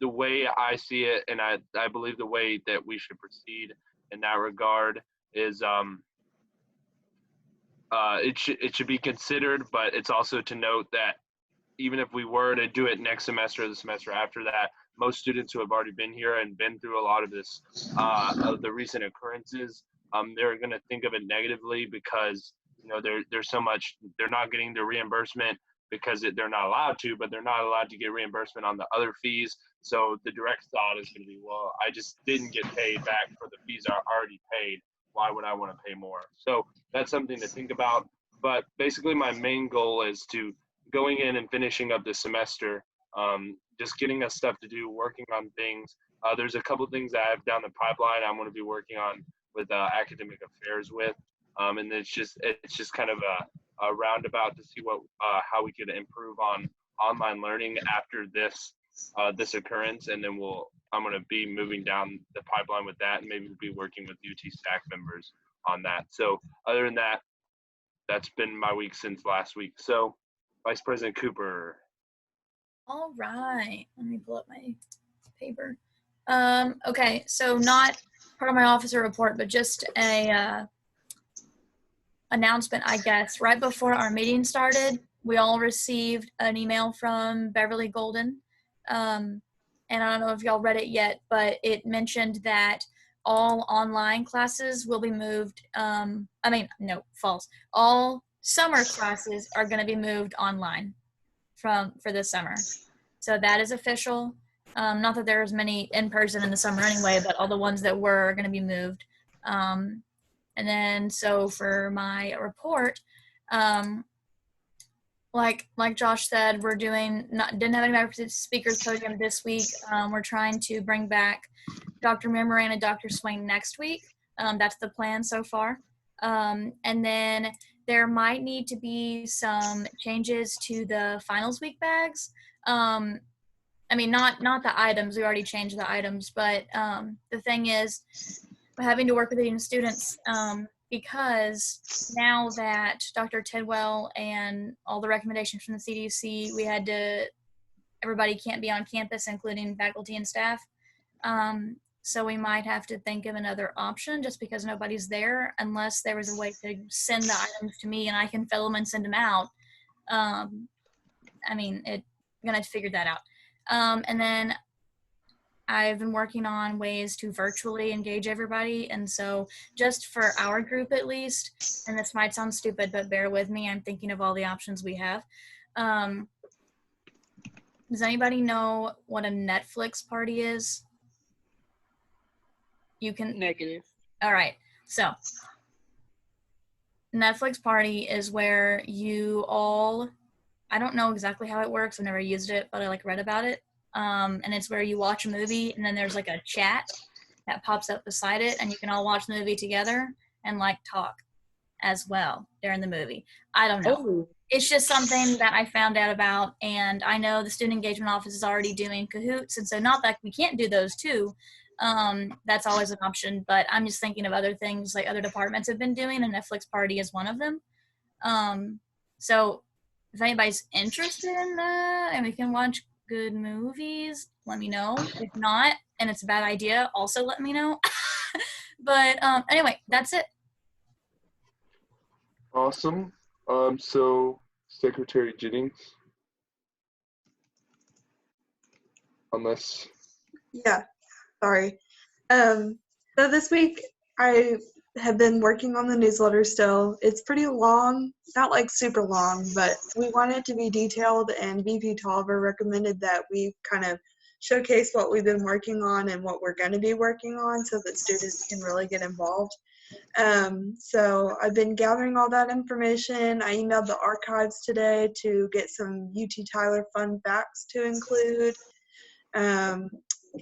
the way I see it, and I believe the way that we should proceed in that regard is it should be considered, but it's also to note that even if we were to do it next semester or the semester after that, most students who have already been here and been through a lot of this, of the recent occurrences, they're going to think of it negatively because there's so much they're not getting the reimbursement because they're not allowed to, but they're not allowed to get reimbursement on the other fees. So the direct thought is going to be, well, I just didn't get paid back for the fees I already paid. Why would I want to pay more? So that's something to think about. But basically, my main goal is to going in and finishing up this semester, just getting us stuff to do, working on things. There's a couple things that I have down the pipeline I'm going to be working on with academic affairs with, and it's just kind of a roundabout to see what how we could improve on online learning after this occurrence, and then I'm going to be moving down the pipeline with that, and maybe we'll be working with UT staff members on that. So other than that, that's been my week since last week. So Vice President Cooper. All right, let me pull up my paper. Okay, so not part of my officer report, but just a announcement, I guess. Right before our meeting started, we all received an email from Beverly Golden. And I don't know if y'all read it yet, but it mentioned that all online classes will be moved. False. All summer classes are going to be moved online for this summer. So that is official. Not that there's many in person in the summer anyway, but all the ones that were are going to be moved. And then so for my report, like Josh said, we're didn't have any speakers podium this week. We're trying to bring back Dr. Memoran and Dr. Swain next week. That's the plan so far. And then there might need to be some changes to the finals week bags. Not the items. We already changed the items, but the thing is, we're having to work with the students because now that Dr. Tidwell and all the recommendations from the CDC, everybody can't be on campus, including faculty and staff. So we might have to think of another option just because nobody's there, unless there was a way to send the items to me and I can fill them and send them out. I'm going to have to figure that out. And then I've been working on ways to virtually engage everybody. And so just for our group at least, and this might sound stupid, but bear with me, I'm thinking of all the options we have. Does anybody know what a Netflix party is? You can. Negative. All right. So Netflix party is where you all, I don't know exactly how it works. I've never used it, but I read about it. And it's where you watch a movie and then there's a chat that pops up beside it and you can all watch the movie together and talk as well during the movie. I don't know. Oh. It's just something that I found out about, and I know the student engagement office is already doing Kahoots, and so not that we can't do those too. That's always an option, but I'm just thinking of other things other departments have been doing, and Netflix party is one of them. So if anybody's interested in that and we can watch good movies, let me know. If not, and it's a bad idea, also let me know. But anyway, that's it. Awesome. So Secretary Jennings, unless. Yeah, sorry. So this week I have been working on the newsletter still. It's pretty long, not super long, but we want it to be detailed, and VP Tolliver recommended that we kind of showcase what we've been working on and what we're going to be working on so that students can really get involved. So I've been gathering all that information. I emailed the archives today to get some UT Tyler fun facts to include.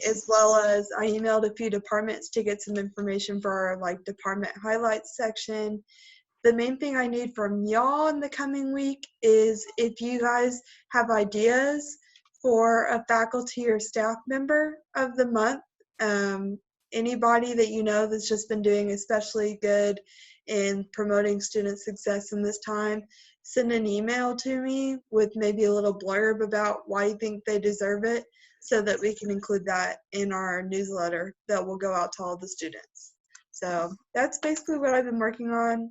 As well as I emailed a few departments to get some information for our department highlights section. The main thing I need from y'all in the coming week is if you guys have ideas for a faculty or staff member of the month, anybody that you know that's just been doing especially good in promoting student success in this time, send an email to me with maybe a little blurb about why you think they deserve it. so that we can include that in our newsletter that will go out to all the students. So that's basically what I've been working on.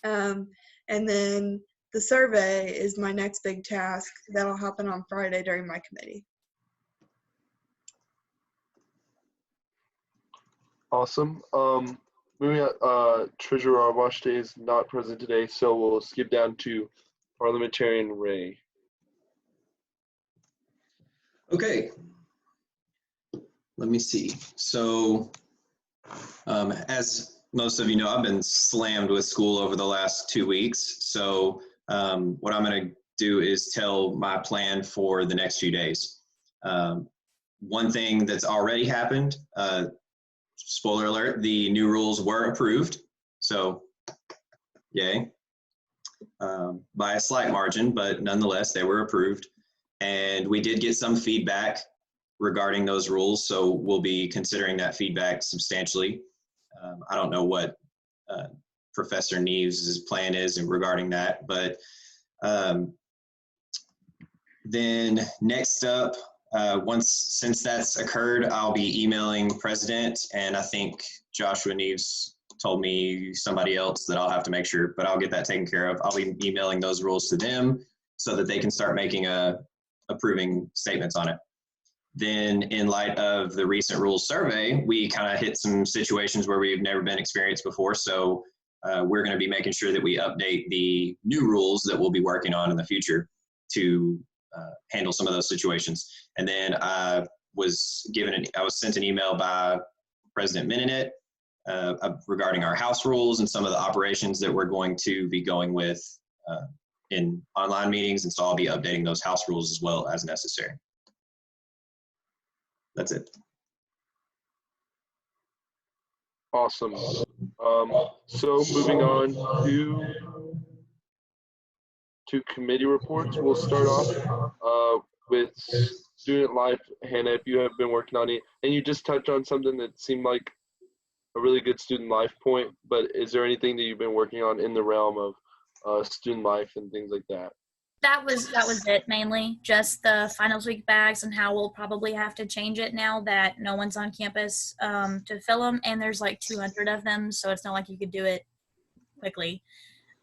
And then the survey is my next big task. That'll happen on Friday during my committee. Awesome. Moving on, Treasurer Arwashte is not present today, so we'll skip down to Parliamentarian Ray. Okay. Let me see. So, as most of you know, I've been slammed with school over the last 2 weeks. So what I'm going to do is tell my plan for the next few days. One thing that's already happened, spoiler alert, the new rules were approved. So yay. By a slight margin, but nonetheless, they were approved. And we did get some feedback regarding those rules, so we'll be considering that feedback substantially. I don't know what Professor Neves' plan is regarding that, but then next up, since that's occurred, I'll be emailing President, and I think Joshua Neves told me somebody else that I'll have to make sure, but I'll get that taken care of. I'll be emailing those rules to them so that they can start making approving statements on it. Then in light of the recent rules survey, we kind of hit some situations where we've never been experienced before. So we're going to be making sure that we update the new rules that we'll be working on in the future to handle some of those situations. And then I was sent an email by President Mininet regarding our house rules and some of the operations that we're going to be going with in online meetings. And so I'll be updating those house rules as well as necessary. That's it. Awesome. So moving on to committee reports, we'll start off with student life. Hannah, if you have been working on it, and you just touched on something that seemed like a really good student life point, but is there anything that you've been working on in the realm of student life and things like that? That was it mainly, just the finals week bags and how we'll probably have to change it now that no one's on campus to fill them, and there's like 200 of them, so it's not like you could do it quickly.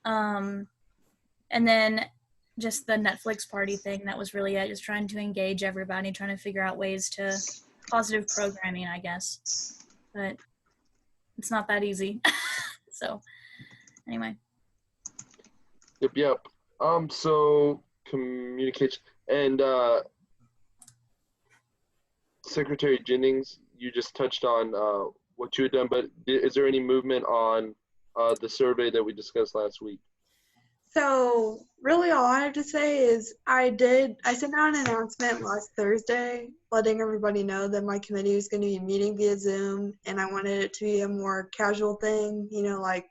And then just the Netflix party thing, that was really it, just trying to engage everybody, trying to figure out ways to positive programming, I guess, but it's not that easy. So anyway. Yep. So communication and Secretary Jennings, you just touched on what you had done, but is there any movement on the survey that we discussed last week? So really all I have to say is I sent out an announcement last Thursday letting everybody know that my committee was going to be meeting via Zoom, and I wanted it to be a more casual thing, like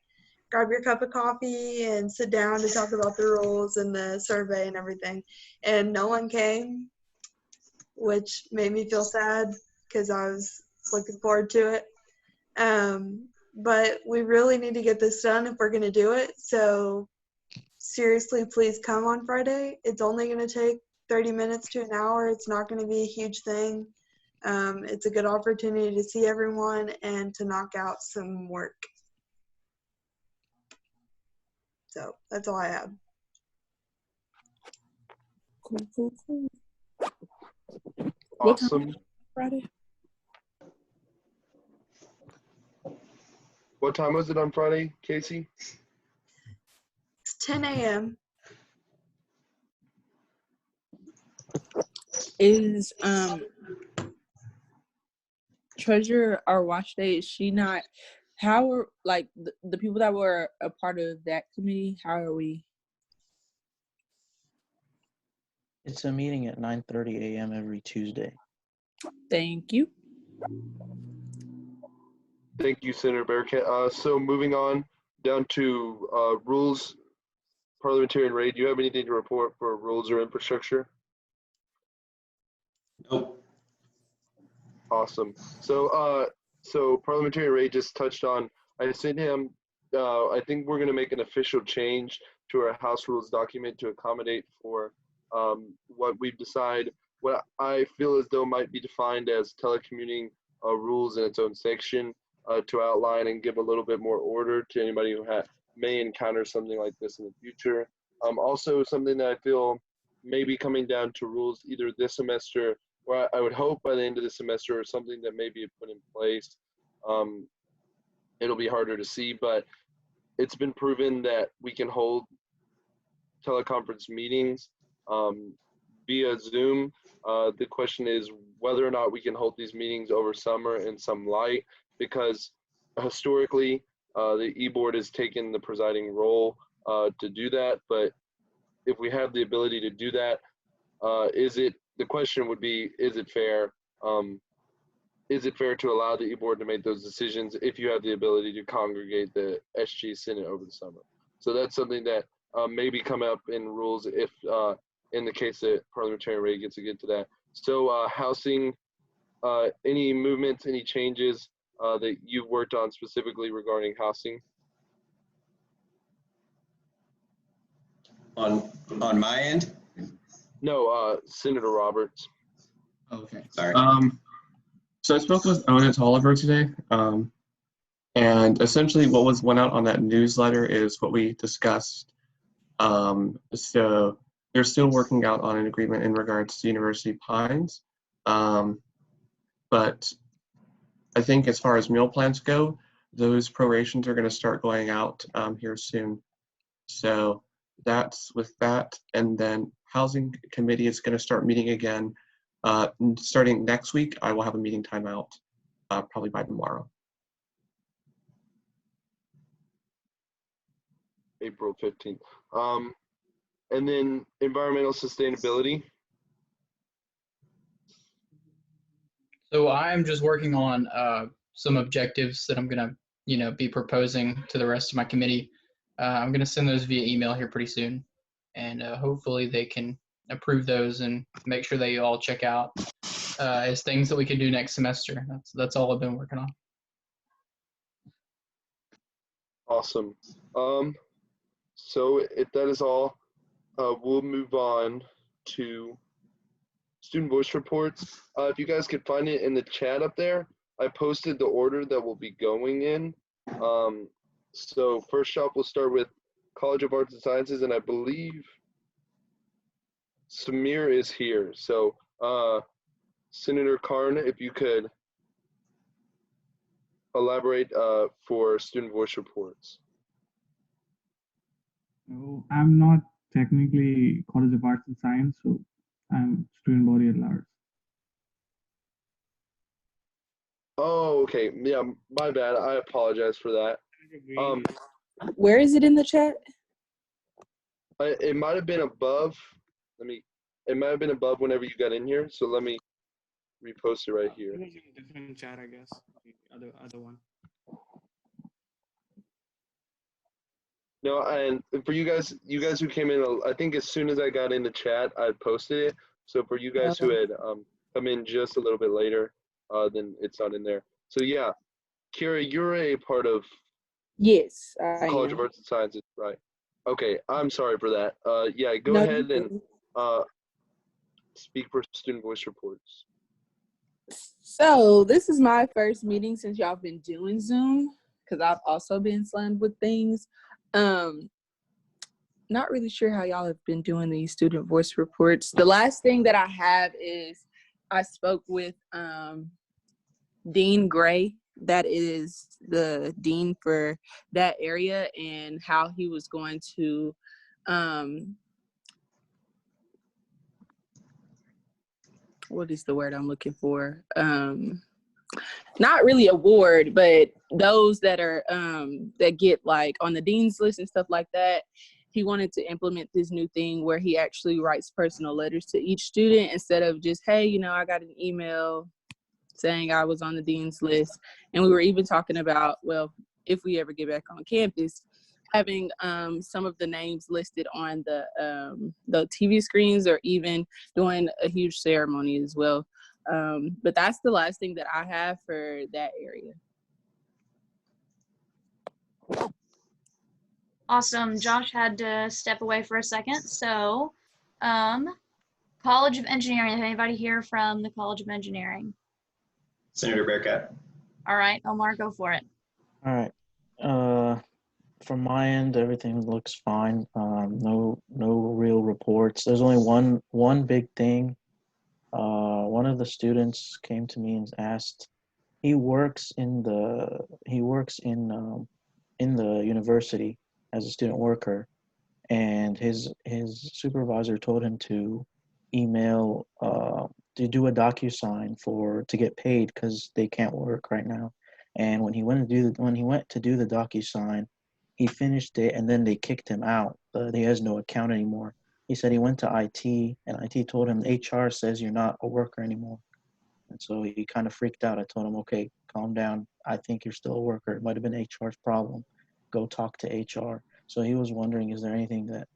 grab your cup of coffee and sit down to talk about the rules and the survey and everything. And no one came, which made me feel sad because I was looking forward to it. But we really need to get this done if we're going to do it. So seriously, please come on Friday. It's only going to take 30 minutes to an hour. It's not going to be a huge thing. It's a good opportunity to see everyone and to knock out some work. So that's all I have. Cool. Awesome. Friday? What time was it on Friday, Casey? It's 10 a.m. Is Treasurer Arwashte, is she not, how are, like, the people that were a part of that committee, how are we? It's a meeting at 9:30 a.m. every Tuesday. Thank you. Thank you, Senator Bearcat. So moving on down to rules, Parliamentarian Ray, do you have anything to report for rules or infrastructure? Nope. Awesome. So Parliamentarian Ray just touched on, I sent him, I think we're going to make an official change to our House Rules document to accommodate for what we've decided what I feel as though might be defined as telecommuting rules in its own section to outline and give a little bit more order to anybody who may encounter something like this in the future. Also, something that I feel may be coming down to rules either this semester, or I would hope by the end of the semester, or something that may be put in place. It'll be harder to see, but it's been proven that we can hold teleconference meetings via Zoom. The question is whether or not we can hold these meetings over summer in some light, because historically the e-board has taken the presiding role to do that. But if we have the ability to do that, the question would be, is it fair? Is it fair to allow the e-board to make those decisions if you have the ability to congregate the SG Senate over the summer? So that's something that maybe come up in rules if in the case that Parliamentarian Ray gets to get to that. So housing, any movements, any changes that you've worked on specifically regarding housing? On my end? No, Senator Roberts. Okay. Sorry. So I spoke with Ona Tolliver today, and essentially what went out on that newsletter is what we discussed. So they're still working out on an agreement in regards to University Pines, but I think as far as meal plans go, those prorations are going to start going out here soon. So that's with that, and then Housing Committee is going to start meeting again. Starting next week, I will have a meeting timeout, probably by tomorrow. April 15th. And then environmental sustainability. So I'm just working on some objectives that I'm gonna, be proposing to the rest of my committee. I'm gonna send those via email here pretty soon, and hopefully they can approve those and make sure they all check out as things that we can do next semester. That's all I've been working on. Awesome. So if that is all, we'll move on to student voice reports. If you guys could find it in the chat up there, I posted the order that we'll be going in. So first off, we'll start with College of Arts and Sciences, and I believe Samir is here. So Senator Karn, if you could elaborate for student voice reports. So I'm not technically College of Arts and Science, so I'm student body at large. Oh, okay. Yeah, my bad. I apologize for that. Where is it in the chat? It might have been above. It might have been above whenever you got in here. So let me repost it right here. It was in a different chat, I guess. The other one. No, and for you guys who came in, I think as soon as I got in the chat, I posted it. So for you guys who had come in just a little bit later, then it's not in there. So yeah, Kira, you're a part of Yes, I College am. of Arts and Sciences, right? Okay, I'm sorry for that. Yeah, go ahead and speak for student voice reports. So this is my first meeting since y'all been doing Zoom, because I've also been slammed with things. Not really sure how y'all have been doing these student voice reports. The last thing that I have is I spoke with Dean Gray, that is the dean for that area, and how he was going to what is the word I'm looking for? Not really award, but those that are that get like on the dean's list and stuff like that. He wanted to implement this new thing where he actually writes personal letters to each student instead of just, hey, I got an email saying I was on the dean's list. And we were even talking about, well, if we ever get back on campus, having some of the names listed on the TV screens, or even doing a huge ceremony as well. But that's the last thing that I have for that area. Awesome. Josh had to step away for a second. So, College College of Engineering. Is anybody here from the College of Engineering? Senator Bearcat. All right, Omar, go for it. All right. From my end, everything looks fine. No real reports. There's only one big thing. One of the students came to me and asked. He works in the university as a student worker, and his supervisor told him to email to do a DocuSign to get paid because they can't work right now. And when he went to do the DocuSign, he finished it and then they kicked him out. He has no account anymore. He said he went to IT and IT told him HR says you're not a worker anymore. And so he kind of freaked out. I told him, okay, calm down. I think you're still a worker. It might have been HR's problem. Go talk to HR. So he was wondering, is there anything that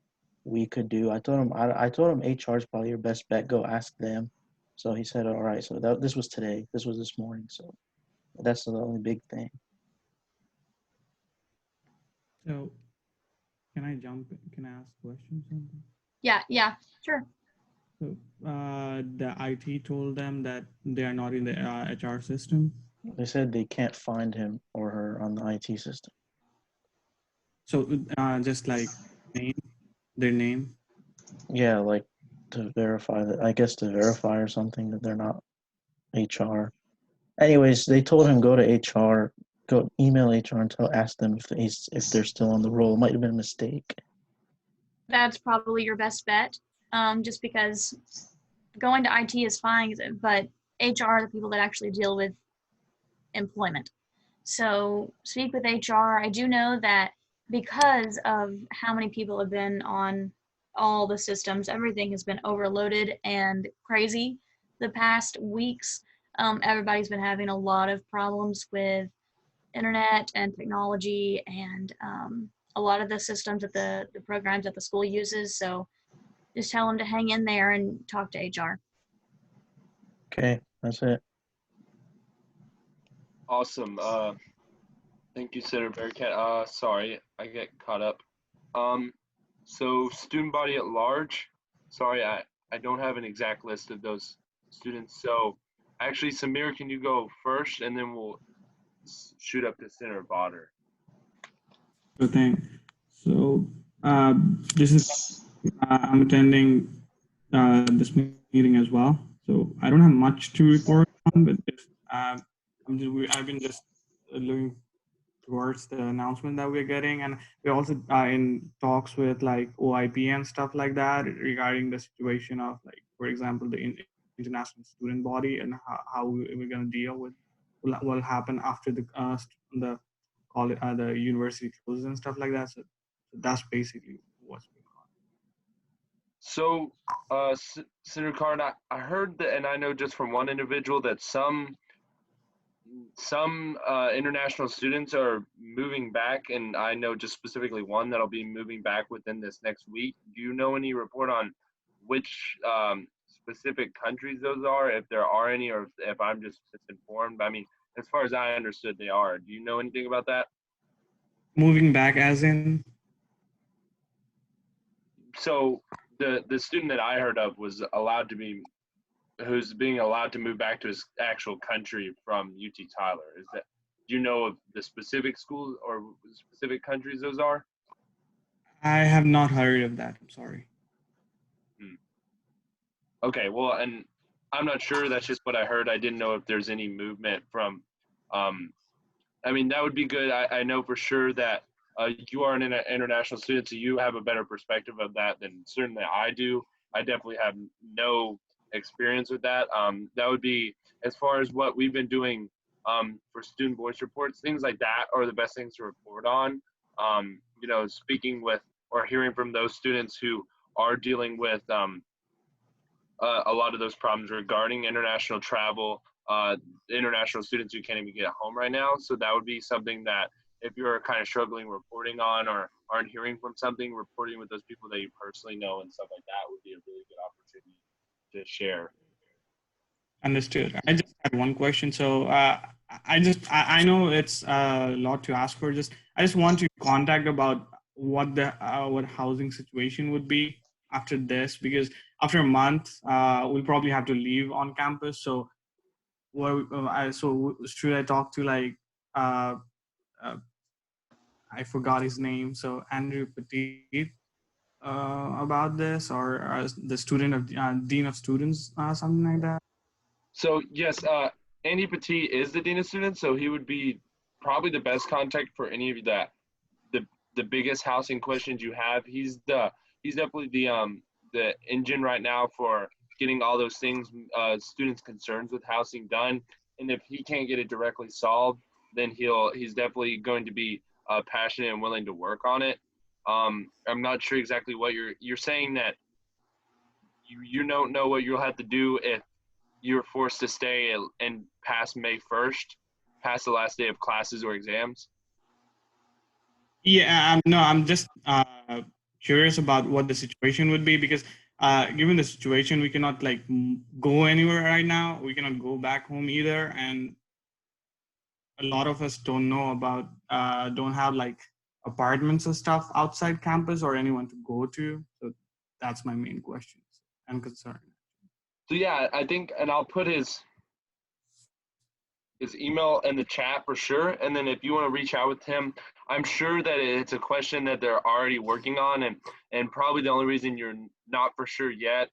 we could do? I told him HR is probably your best bet. Go ask them. So he said, all right. So this was today. This was this morning. So that's the only big thing. So, can I jump in? Can I ask questions? Yeah, sure. So, the IT told them that they are not in the HR system. They said they can't find him or her on the IT system. So, just like their name. Yeah, like to verify that. I guess to verify or something that they're not HR. Anyways, they told him go to HR, go email HR and ask them if they're still on the roll. It might have been a mistake. That's probably your best bet, just because going to IT is fine, but HR are the people that actually deal with employment. So speak with HR. I do know that because of how many people have been on all the systems, everything has been overloaded and crazy the past weeks. Everybody's been having a lot of problems with internet and technology and a lot of the systems that the programs that the school uses. So just tell them to hang in there and talk to HR. Okay, that's it. Awesome. Thank you, Senator Bearcat. Sorry, I get caught up. So student body at large. Sorry, I don't have an exact list of those students. So actually, Samir, can you go first, and then we'll shoot up to Senator Botter. Good thing. So this is I'm attending this meeting as well. So I don't have much to report on, but I've been just looking towards the announcement that we're getting, and we're also in talks with like OIP and stuff like that regarding the situation of, like, for example, the international student body and how we're going to deal with what will happen after the university closes and stuff like that. So that's basically what's going on. So, Senator Card, I heard that, and I know just from one individual that some international students are moving back, and I know just specifically one that'll be moving back within this next week. Do you know any report on which specific countries those are, if there are any, or if I'm just misinformed? I mean, as far as I understood, they are. Do you know anything about that? Moving back as in? So the student that I heard of was who's being allowed to move back to his actual country from UT Tyler. Do you know of the specific schools or specific countries those are? I have not heard of that. I'm sorry. Okay, well, and I'm not sure. That's just what I heard. I didn't know if there's any movement from, I mean, that would be good. I know for sure that you are an international student, so you have a better perspective of that than certainly I do. I definitely have no experience with that. That would be, as far as what we've been doing for student voice reports, things like that are the best things to report on. You know, speaking with or hearing from those students who are dealing with a lot of those problems regarding international travel, international students who can't even get home right now. So that would be something that if you're kind of struggling reporting on or aren't hearing from something, reporting with those people that you personally know and stuff like that would be a really good opportunity to share. Understood. I just had one question. So I know it's a lot to ask for. I just want to contact about what the what housing situation would be after this, because after a month, we'll probably have to leave on campus. So should I talk to like, I forgot his name. So Andrew Petit about this, or the student of dean of students, something like that. So yes, Andy Petit is the dean of students, so he would be probably the best contact for any of that. The biggest housing questions you have. He's definitely the engine right now for getting all those things, students' concerns with housing done. And if he can't get it directly solved, then he's definitely going to be passionate and willing to work on it. I'm not sure exactly what you're saying, that you don't know what you'll have to do if you're forced to stay and past May 1st, past the last day of classes or exams. Yeah, no, I'm just curious about what the situation would be, because given the situation, we cannot like go anywhere right now. We cannot go back home either, and a lot of us don't know about, don't have like apartments and stuff outside campus or anyone to go to. So that's my main question and concern. So yeah, I think, and I'll put his email in the chat for sure. And then if you want to reach out with him, I'm sure that it's a question that they're already working on, and probably the only reason you're not for sure yet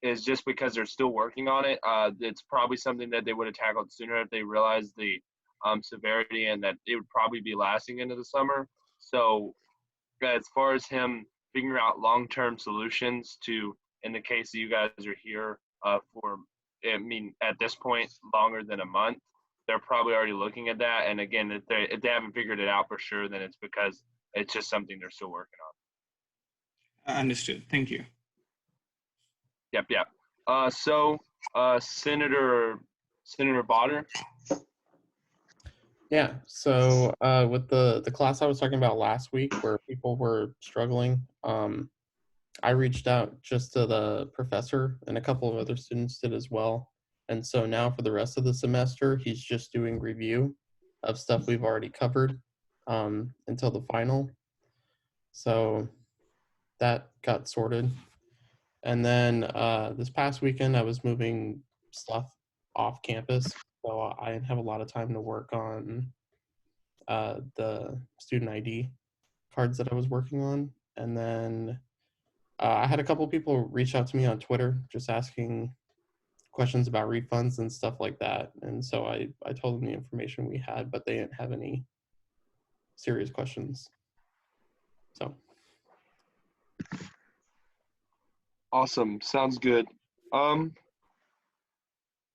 is just because they're still working on it. It's probably something that they would have tackled sooner if they realized the severity and that it would probably be lasting into the summer. So as far as him figuring out long-term solutions to, in the case that you guys are here for, I mean, at this point, longer than a month, they're probably already looking at that. And again, if they haven't figured it out for sure, then it's because it's just something they're still working on. Understood. Thank you. Yep. So Senator Botter. Yeah, so with the class I was talking about last week where people were struggling, I reached out just to the professor, and a couple of other students did as well. And so now for the rest of the semester, he's just doing review of stuff we've already covered until the final. So that got sorted. And then this past weekend, I was moving stuff off campus. So I didn't have a lot of time to work on the student ID cards that I was working on. And then I had a couple people reach out to me on Twitter just asking questions about refunds and stuff like that. And so I told them the information we had, but they didn't have any serious questions. So. Awesome. Sounds good.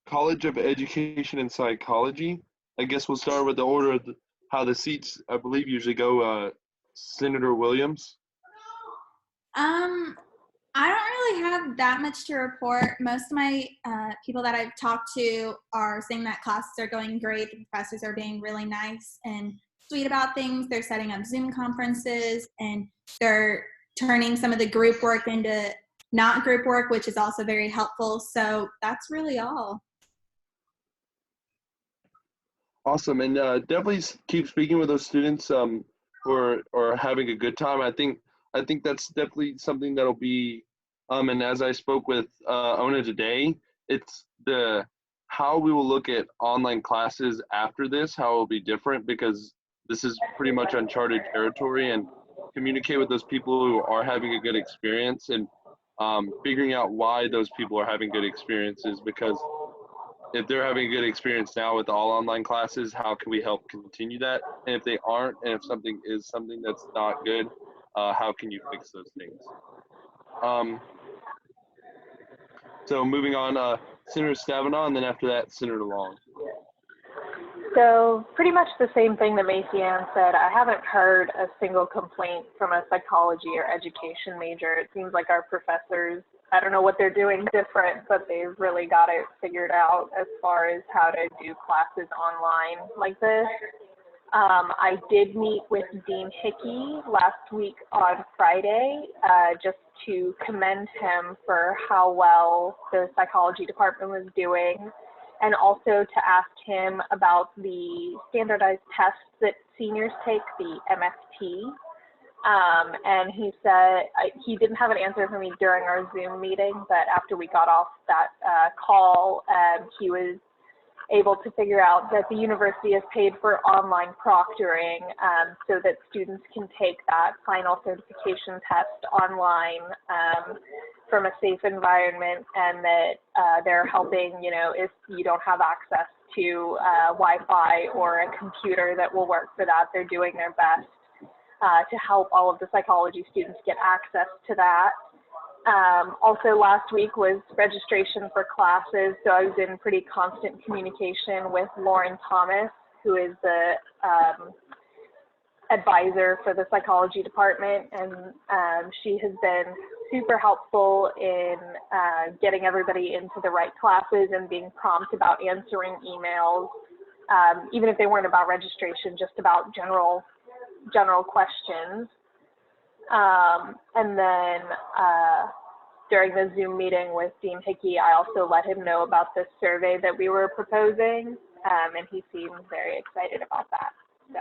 College of Education and Psychology. I guess we'll start with the order of how the seats, I believe, usually go. Senator Williams. I don't really have that much to report. Most of my people that I've talked to are saying that classes are going great. The professors are being really nice and sweet about things. They're setting up Zoom conferences, and they're turning some of the group work into not group work, which is also very helpful. So that's really all. Awesome, and definitely keep speaking with those students who are having a good time. I think that's definitely something that'll be, and as I spoke with Ona today, it's how we will look at online classes after this, how it will be different, because this is pretty much uncharted territory, and communicate with those people who are having a good experience, and figuring out why those people are having good experiences, because if they're having a good experience now with all online classes, how can we help continue that? And if they aren't, and if something is something that's not good, how can you fix those things? So moving on, Senator Stabenow, and then after that, Senator Long. So pretty much the same thing that Macy Ann said. I haven't heard a single complaint from a psychology or education major. It seems like our professors, I don't know what they're doing different, but they've really got it figured out as far as how to do classes online like this. I did meet with Dean Hickey last week on Friday just to commend him for how well the psychology department was doing, and also to ask him about the standardized tests that seniors take, the MST. And he said he didn't have an answer for me during our Zoom meeting, but after we got off that call, he was able to figure out that the university has paid for online proctoring so that students can take that final certification test online from a safe environment, and that they're helping, if you don't have access to Wi-Fi or a computer that will work for that, they're doing their best to help all of the psychology students get access to that. Also last week was registration for classes, so I was in pretty constant communication with Lauren Thomas, who is the advisor for the psychology department, and she has been super helpful in getting everybody into the right classes and being prompt about answering emails, even if they weren't about registration, just about general questions. And then during the Zoom meeting with Dean Hickey, I also let him know about the survey that we were proposing, and he seemed very excited about that. So.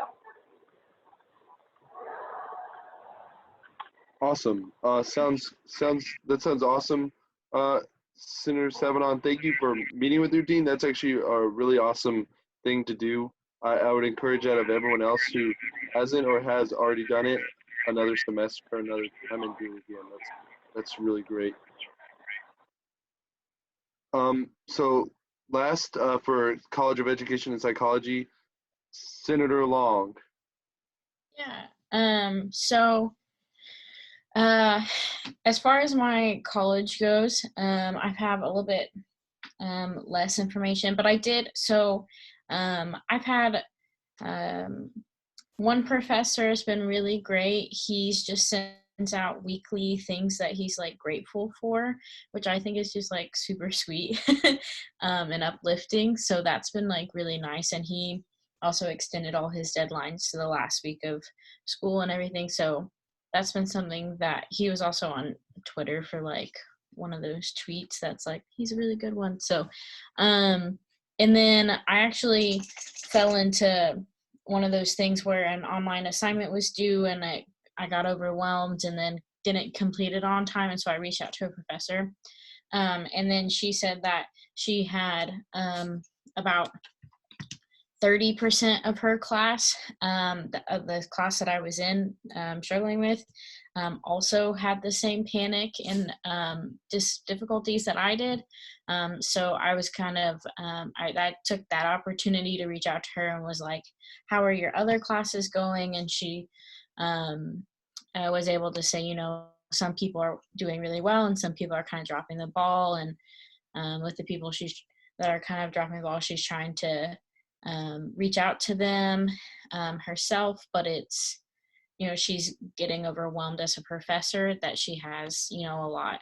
Awesome. That sounds awesome. Senator Savanon, thank you for meeting with your dean. That's actually a really awesome thing to do. I would encourage that of everyone else who hasn't or has already done it another semester or another time and do it again. That's really great. So last for College of Education and Psychology, Senator Long. Yeah. So as far as my college goes, I have a little bit less information, but I did. So I've had one professor has been really great. He's just sends out weekly things that he's like grateful for, which I think is just like super sweet and uplifting. So that's been like really nice. And he also extended all his deadlines to the last week of school and everything. So that's been something that he was also on Twitter for like one of those tweets that's like, he's a really good one. So, and then I actually fell into one of those things where an online assignment was due and I got overwhelmed and then didn't complete it on time. And so I reached out to a professor. And then she said that she had about 30% of her class, of the class that I was in, struggling with, also had the same panic and difficulties that I did. So I was kind of, I took that opportunity to reach out to her and was like, how are your other classes going? And she was able to say, some people are doing really well and some people are kind of dropping the ball. And with the people that are kind of dropping the ball, she's trying to reach out to them herself, but it's, she's getting overwhelmed as a professor that she has, a lot,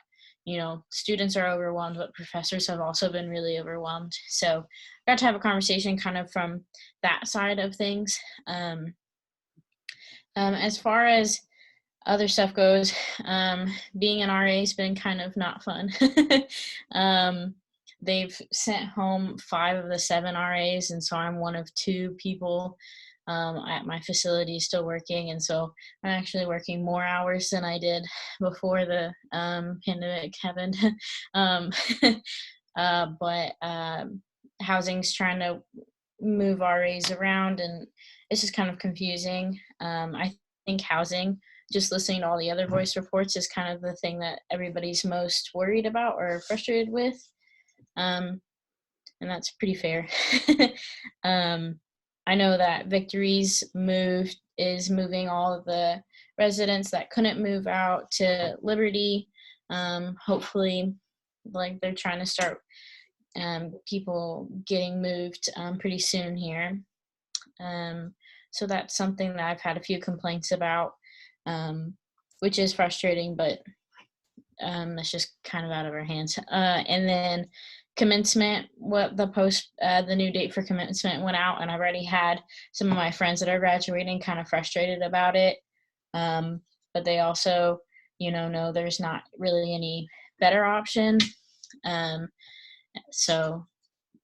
students are overwhelmed, but professors have also been really overwhelmed. So I got to have a conversation kind of from that side of things. As far as other stuff goes, being an RA has been kind of not fun. They've sent home 5 of the 7 RAs, and so I'm one of 2 people at my facility still working, and so I'm actually working more hours than I did before the pandemic happened. But housing's trying to move RAs around, and it's just kind of confusing. I think housing, just listening to all the other voice reports, is kind of the thing that everybody's most worried about or frustrated with. And that's pretty fair. I know that Victories is moving all of the residents that couldn't move out to Liberty. Hopefully, like they're trying to start people getting moved pretty soon here. So that's something that I've had a few complaints about, which is frustrating, but it's just kind of out of our hands. And then commencement, the new date for commencement went out, and I've already had some of my friends that are graduating kind of frustrated about it. But they also, know there's not really any better option. So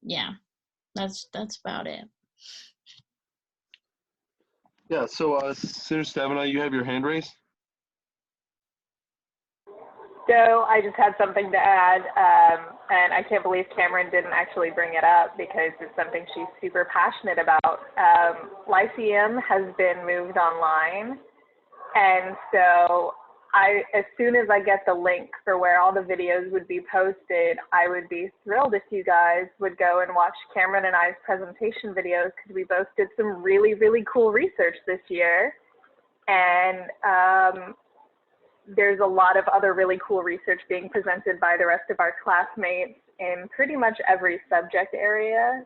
yeah, that's about it. Yeah, so Senator Stabenow, you have your hand raised? So I just had something to add, and I can't believe Cameron didn't actually bring it up because it's something she's super passionate about. Lyceum has been moved online, and so as soon as I get the link for where all the videos would be posted, I would be thrilled if you guys would go and watch Cameron and I's presentation videos, because we both did some really, really cool research this year. And there's a lot of other really cool research being presented by the rest of our classmates in pretty much every subject area.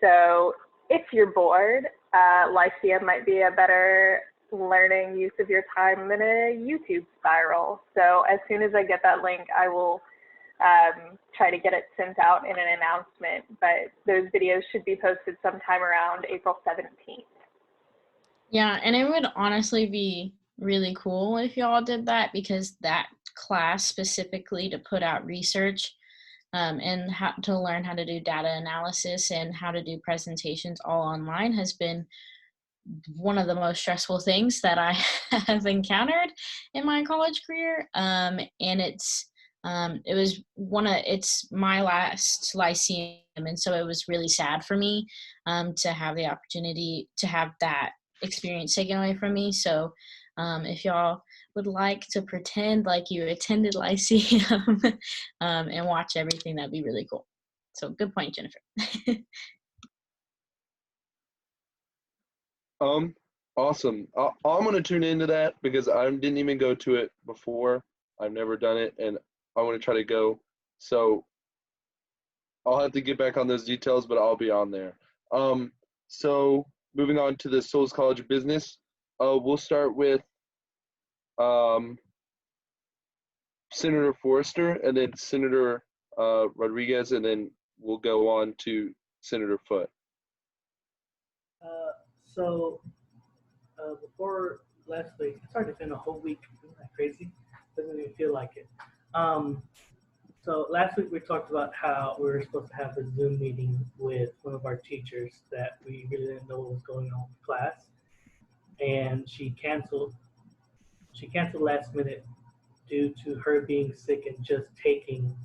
So if you're bored, Lyceum might be a better learning use of your time than a YouTube spiral. So as soon as I get that link, I will try to get it sent out in an announcement, but those videos should be posted sometime around April 17th. Yeah, and it would honestly be really cool if y'all did that, because that class specifically to put out research and how to learn how to do data analysis and how to do presentations all online has been one of the most stressful things that I have encountered in my college career. And it's my last Lyceum, and so it was really sad for me to have the opportunity to have that experience taken away from me. So if y'all would like to pretend like you attended Lyceum and watch everything, that'd be really cool. So good point, Jennifer. Awesome. I'm gonna tune into that because I didn't even go to it before. I've never done it, and I want to try to go. So I'll have to get back on those details, but I'll be on there. So moving on to the Souls College of Business, we'll start with Senator Forrester, and then Senator Rodriguez, and then we'll go on to Senator Foote. Before last week, it's already been a whole week. Isn't that crazy? Doesn't even feel like it. So last week we talked about how we were supposed to have a Zoom meeting with one of our teachers that we really didn't know what was going on with class, and she canceled last minute due to her being sick and just taking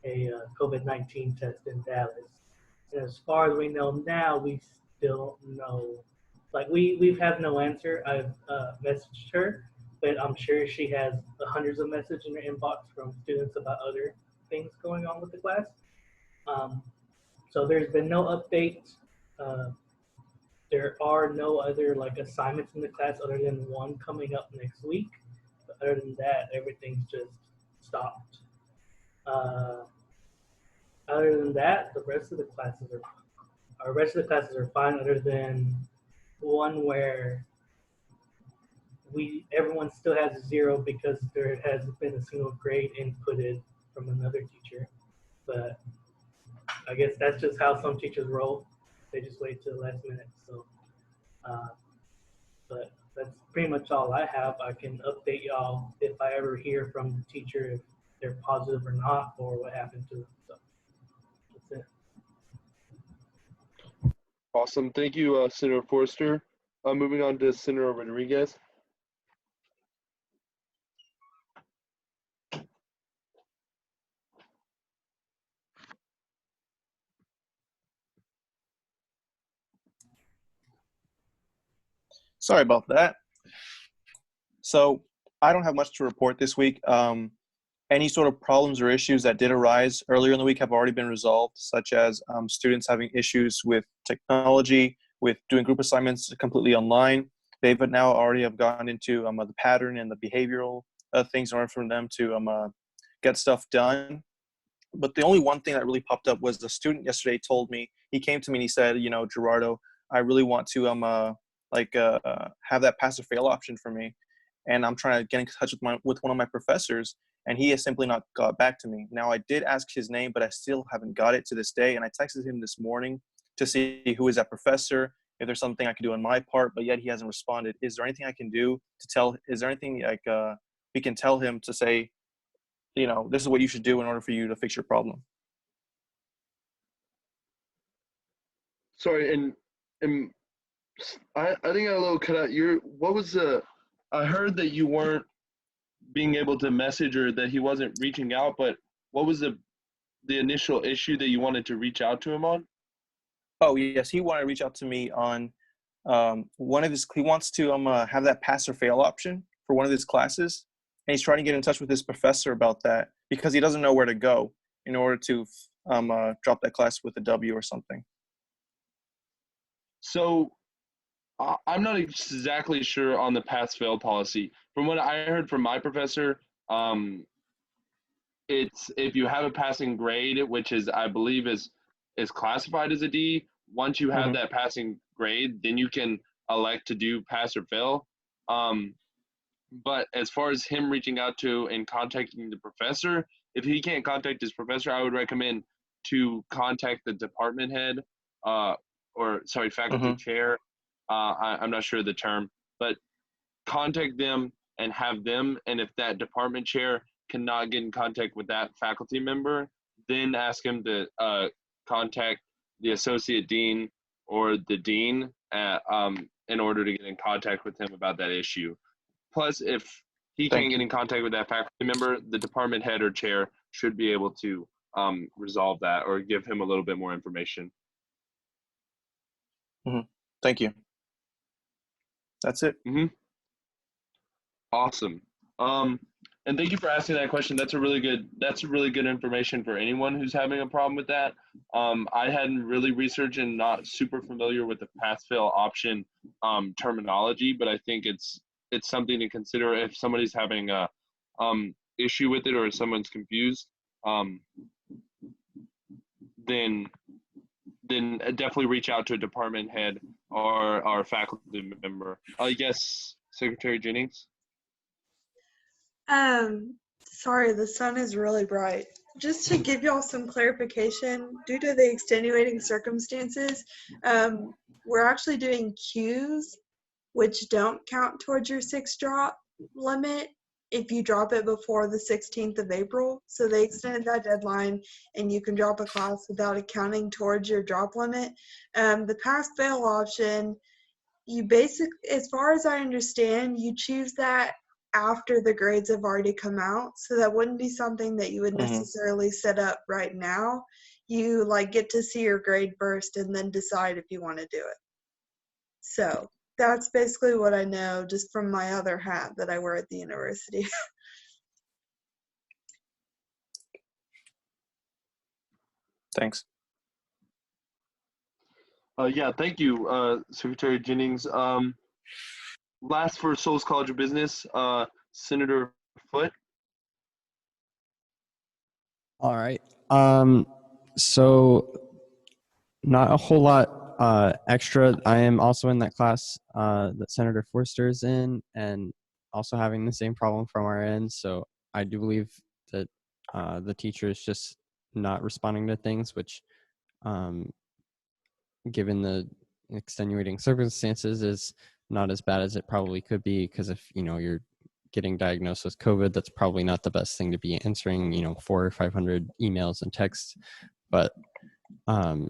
a COVID-19 test in Dallas. And as far as we know now, we still know. Like we've had no answer. I've messaged her, but I'm sure she has hundreds of messages in her inbox from students about other things going on with the class. So there's been no update. There are no other assignments in the class other than one coming up next week. But other than that, everything's just stopped. Other than that, the rest of the classes are fine, other than one where everyone still has 0 because there hasn't been a single grade inputted from another teacher. But I guess that's just how some teachers roll. They just wait till the last minute. So, but that's pretty much all I have. I can update y'all if I ever hear from the teacher if they're positive or not, or what happened to them. So that's it. Awesome. Thank you, Senator Forrester. Moving on to Senator Rodriguez. Sorry about that. So I don't have much to report this week. Any sort of problems or issues that did arise earlier in the week have already been resolved, such as students having issues with technology, with doing group assignments completely online. They've now already have gone into the pattern and the behavioral things in order for them to get stuff done. But the only one thing that really popped up was the student yesterday told me, he came to me and he said, Gerardo, I really want to have that pass or fail option for me. And I'm trying to get in touch with one of my professors, and he has simply not got back to me. Now, I did ask his name, but I still haven't got it to this day. And I texted him this morning to see who is that professor, if there's something I can do on my part, but yet he hasn't responded. Is there anything I can do to tell, is there anything we can tell him to say, this is what you should do in order for you to fix your problem? Sorry, and I think I got a little cut out. I heard that you weren't being able to message or that he wasn't reaching out, but what was the initial issue that you wanted to reach out to him on? Oh yes, he wanted to reach out to me on he wants to have that pass or fail option for one of his classes, and he's trying to get in touch with his professor about that because he doesn't know where to go in order to drop that class with a W or something. So I'm not exactly sure on the pass-fail policy. From what I heard from my professor, it's if you have a passing grade, which is I believe is classified as a D. Once you have that passing grade, then you can elect to do pass or fail. But as far as him reaching out to and contacting the professor, if he can't contact his professor, I would recommend to contact the department head, faculty chair. I'm not sure of the term, but contact them and have them. And if that department chair cannot get in contact with that faculty member, then ask him to contact the associate dean or the dean in order to get in contact with him about that issue. Plus, if he can't get in contact with that faculty member, the department head or chair should be able to resolve that or give him a little bit more information. Thank you. That's it. Awesome. And thank you for asking that question. That's really good information for anyone who's having a problem with that. I hadn't really researched and not super familiar with the pass-fail option terminology, but I think it's something to consider if somebody's having a issue with it or if someone's confused. Then definitely reach out to a department head or our faculty member. Yes, Secretary Jennings. Sorry, the sun is really bright. Just to give y'all some clarification, due to the extenuating circumstances, we're actually doing Qs, which don't count towards your 6 drop limit if you drop it before the 16th of April. So they extended that deadline and you can drop a class without accounting towards your drop limit. The pass-fail option, you as far as I understand, you choose that after the grades have already come out. So that wouldn't be something that you would necessarily set up right now. You get to see your grade first and then decide if you want to do it. So that's basically what I know just from my other hat that I wear at the university. Thanks. Yeah, thank you, Secretary Jennings. Last for Souls College of Business, Senator Foote. All right. So not a whole lot extra. I am also in that class that Senator Forster is in and also having the same problem from our end. So I do believe that the teacher is just not responding to things, which given the extenuating circumstances is not as bad as it probably could be, because if you're getting diagnosed with COVID, that's probably not the best thing to be answering 400 or 500 emails and texts. But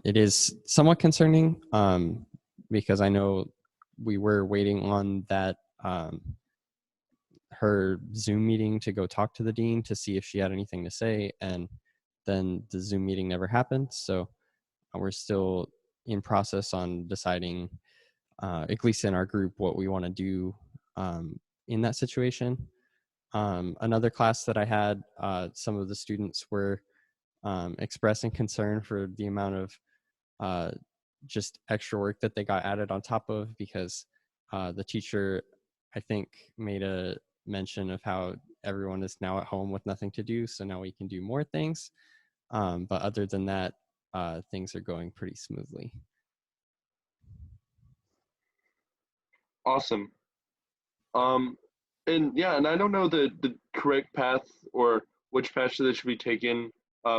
it is somewhat concerning because I know we were waiting on that her Zoom meeting to go talk to the dean to see if she had anything to say, and then the Zoom meeting never happened. So we're still in process on deciding, at least in our group, what we want to do in that situation. Another class that I had, some of the students were expressing concern for the amount of just extra work that they got added on top of, because the teacher, I think, made a mention of how everyone is now at home with nothing to do, so now we can do more things. But other than that, things are going pretty smoothly. Awesome. And I don't know the correct path or which path that should be taken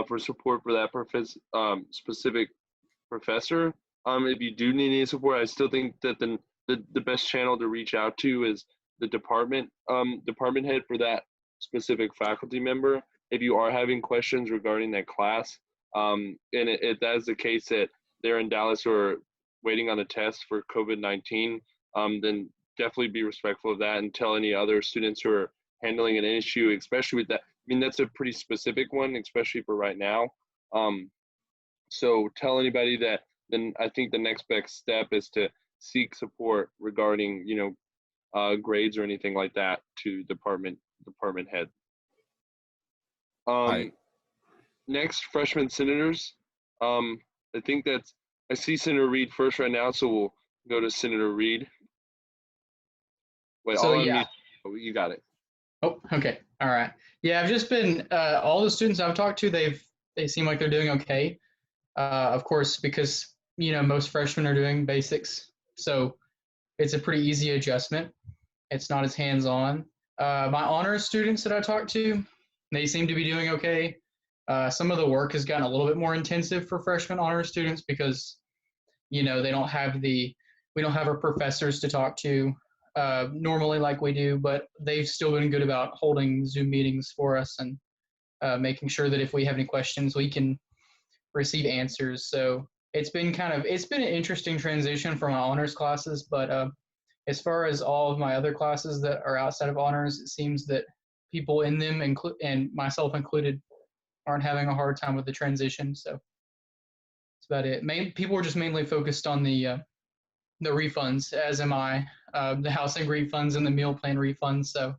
for support for that specific professor. If you do need any support, I still think that the best channel to reach out to is the department head for that specific faculty member. If you are having questions regarding that class, and if that is the case that they're in Dallas or waiting on a test for COVID-19, then definitely be respectful of that and tell any other students who are handling an issue, especially with that. I mean, that's a pretty specific one, especially for right now. So tell anybody that. Then I think the next best step is to seek support regarding, grades or anything like that to department head. Next, freshman senators. I think I see Senator Reed first right now, so we'll go to Senator Reed. Wait, So, I'll yeah. unmute. Oh, you got it. Oh, okay. All right. Yeah, I've just been all the students I've talked to, they seem like they're doing okay. Of course, because most freshmen are doing basics, so it's a pretty easy adjustment. It's not as hands-on. My honors students that I talked to, they seem to be doing okay. Some of the work has gotten a little bit more intensive for freshman honors students because we don't have our professors to talk to normally like we do, but they've still been good about holding Zoom meetings for us and making sure that if we have any questions, we can receive answers. So it's been an interesting transition for my honors classes, but as far as all of my other classes that are outside of honors, it seems that people in them, and myself included, aren't having a hard time with the transition. So that's about it. People are just mainly focused on the refunds, as am I, the housing refunds and the meal plan refunds. So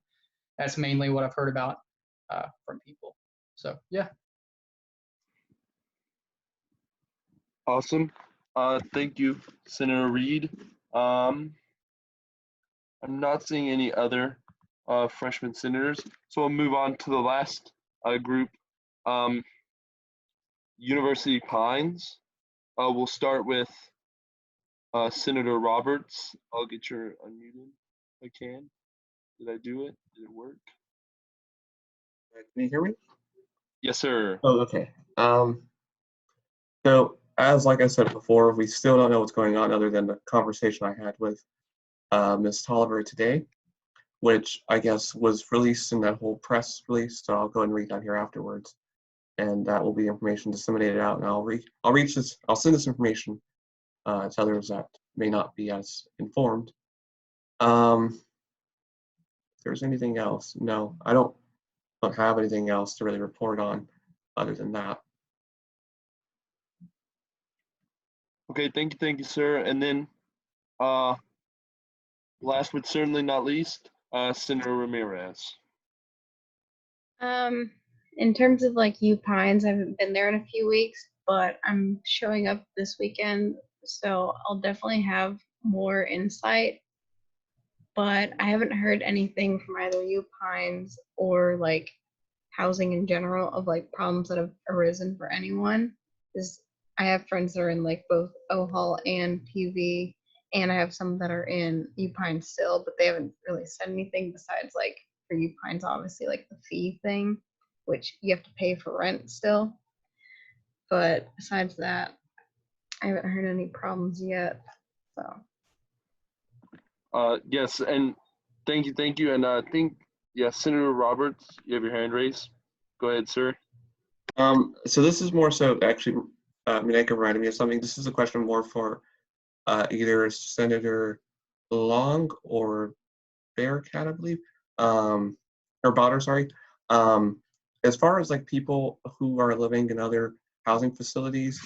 that's mainly what I've heard about from people. So yeah. Awesome. Thank you, Senator Reed. I'm not seeing any other freshman senators, so we'll move on to the last group, University Pines. We'll start with Senator Roberts. I'll get your unmuted if I can. Did I do it? Did it work? Can you hear me? Yes, sir. Oh, okay. So like I said before, we still don't know what's going on other than the conversation I had with Ms. Tolliver today, which I guess was released in that whole press release. So I'll go ahead and read that here afterwards, and that will be information disseminated out. And I'll send this information to others that may not be as informed. If there's anything else, no, I don't have anything else to really report on other than that. Okay, thank you, sir. And then, last but certainly not least, Senator Ramirez. In terms of UPines, I haven't been there in a few weeks, but I'm showing up this weekend, so I'll definitely have more insight. But I haven't heard anything from either UPines or housing in general of problems that have arisen for anyone. Because I have friends that are in both OHAL and PV, and I have some that are in UPines still, but they haven't really said anything besides for UPines, obviously the fee thing, which you have to pay for rent still. But besides that, I haven't heard any problems yet. So. Yes, and thank you. And I think, Senator Roberts, you have your hand raised. Go ahead, sir. So this is more so actually, Mineka reminded me of something. This is a question more for either Senator Long or Bearcat, I believe, or Botter, sorry. As far as people who are living in other housing facilities,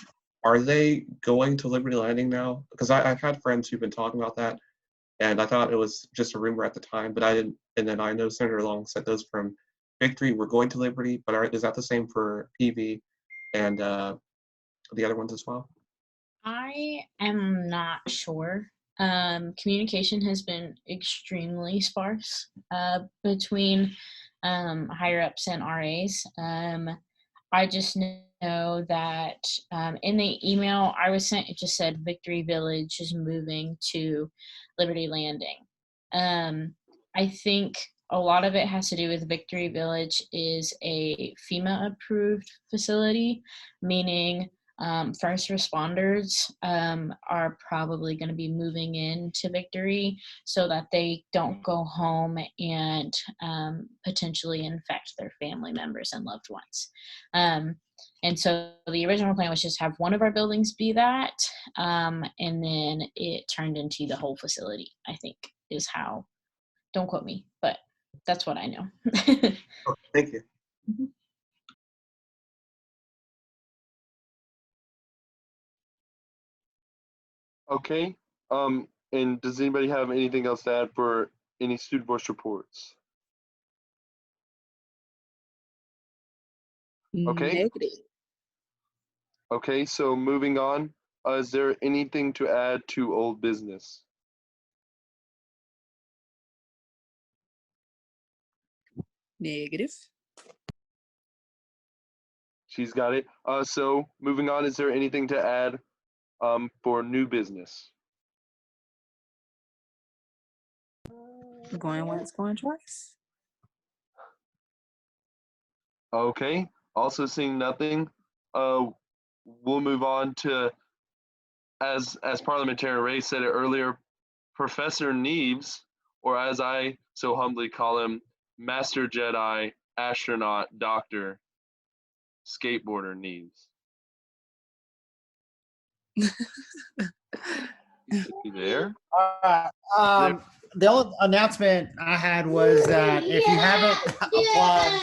are they going to Liberty Landing now? Because I've had friends who've been talking about that, and I thought it was just a rumor at the time, but I didn't. And then I know Senator Long said those from Victory were going to Liberty, but is that the same for PV and the other ones as well? I am not sure. Communication has been extremely sparse between higher ups and RAs. I just know that in the email I was sent, it just said Victory Village is moving to Liberty Landing. I think a lot of it has to do with Victory Village is a FEMA approved facility, meaning first responders are probably going to be moving into Victory so that they don't go home and potentially infect their family members and loved ones. And so the original plan was just have one of our buildings be that, and then it turned into the whole facility, I think, is how, don't quote me, but That's what I know. Oh, thank you. Okay. And does anybody have anything else to add for any student voice reports? Okay. Negative. Okay, so moving on, is there anything to add to old business? Negative. She's got it. So moving on, is there anything to add for new business? Going once, going twice. Okay, also seeing nothing, we'll move on to, as Parliamentarian Ray said it earlier, Professor Neves, or as I so humbly call him, Master Jedi, Astronaut, Doctor, Skateboarder Neves. You there? The only announcement I had was that if you haven't applied,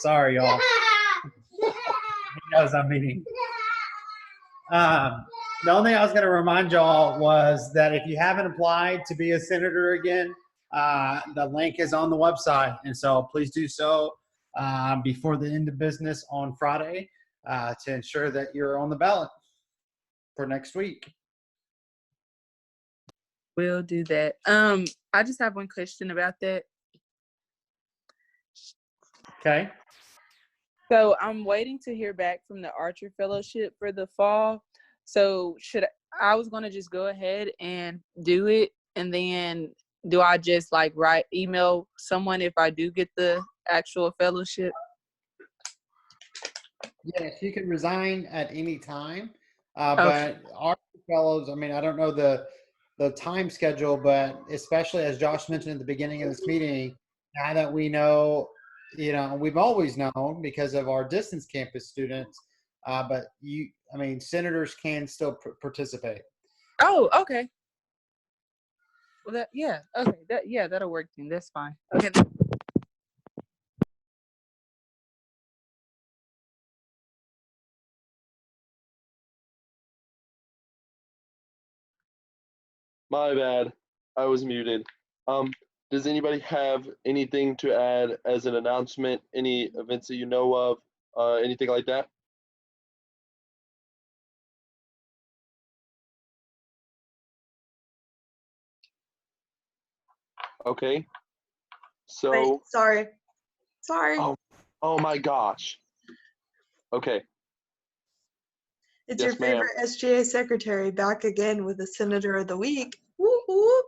sorry y'all. He knows I'm meeting. The only thing I was going to remind y'all was that if you haven't applied to be a senator again, the link is on the website, and so please do so before the end of business on Friday to ensure that you're on the ballot for next week. We'll do that. I just have one question about that. Okay. So I'm waiting to hear back from the Archer Fellowship for the fall. So I was gonna just go ahead and do it, and then do I just like email someone if I do get the actual fellowship? Yes, you can resign at any time, but our fellows, I mean, I don't know the time schedule, but especially as Josh mentioned at the beginning of this meeting, now that we know, we've always known because of our distance campus students, but senators can still participate. Oh, okay. Well, that'll work then. That's fine. Okay. My bad. I was muted. Does anybody have anything to add as an announcement? Any events that you know of? Anything like that? Okay. So. Wait, sorry. Oh my gosh. Okay. It's Yes, your favorite SGA secretary back again with the Senator of the Week. Woo woo.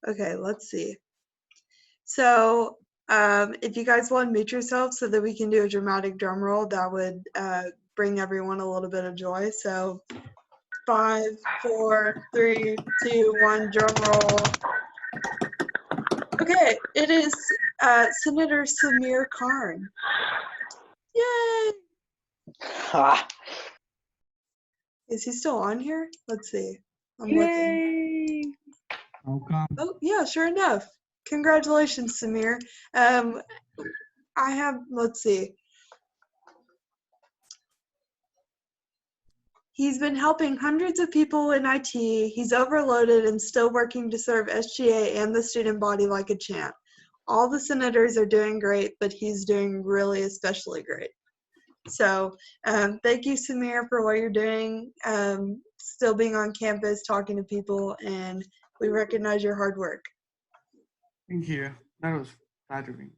Okay, let's see. So if you guys want to mute yourself so that we can do a dramatic drum roll, that would bring everyone a little bit of joy. So 5, 4, 3, 2, 1, drum roll. Okay, it is Senator Samir Khan. Yay! Is he still on here? Let's see. I'm looking. Okay. Oh, yeah, sure enough. Congratulations, Samir. Let's see. He's been helping hundreds of people in IT. He's overloaded and still working to serve SGA and the student body like a champ. All the senators are doing great, but he's doing really especially great. So thank you, Samir, for what you're doing, still being on campus, talking to people, and we recognize your hard work. Thank you. That was flattering.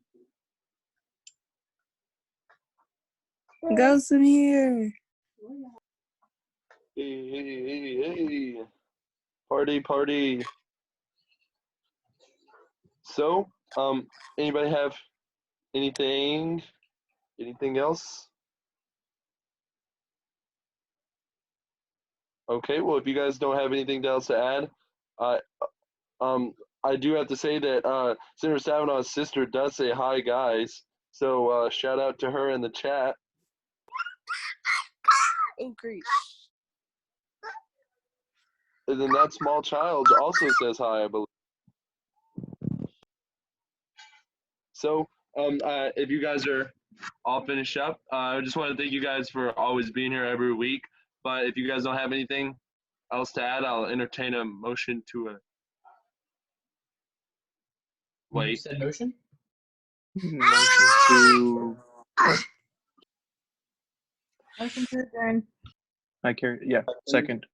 Go Samir. Hey. Party. So, anybody have anything else? Okay, well, if you guys don't have anything else to add, I do have to say that Senator Savanaugh's sister does say hi, guys. So shout out to her in the chat. Oh, great. And then that small child also says hi, I believe. So if you guys are all finished up, I just want to thank you guys for always being here every week. But if you guys don't have anything else to add, I'll entertain a motion to wait. You said motion? Motion to. Motion to adjourn. I carry. Yeah. Second.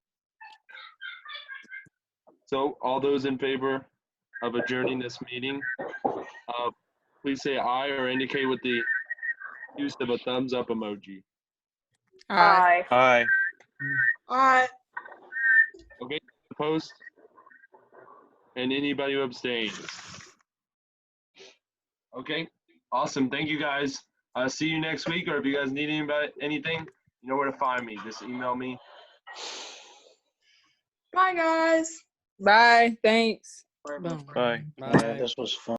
So all those in favor of adjourning this meeting, please say aye or indicate with the use of a thumbs up emoji. Aye. Aye. Aye. Okay, opposed? And anybody who abstains? Okay, awesome. Thank you guys. See you next week, or if you guys need anything, you know where to find me. Just email me. Bye, guys. Bye. Thanks. Bye. Yeah, this was fun.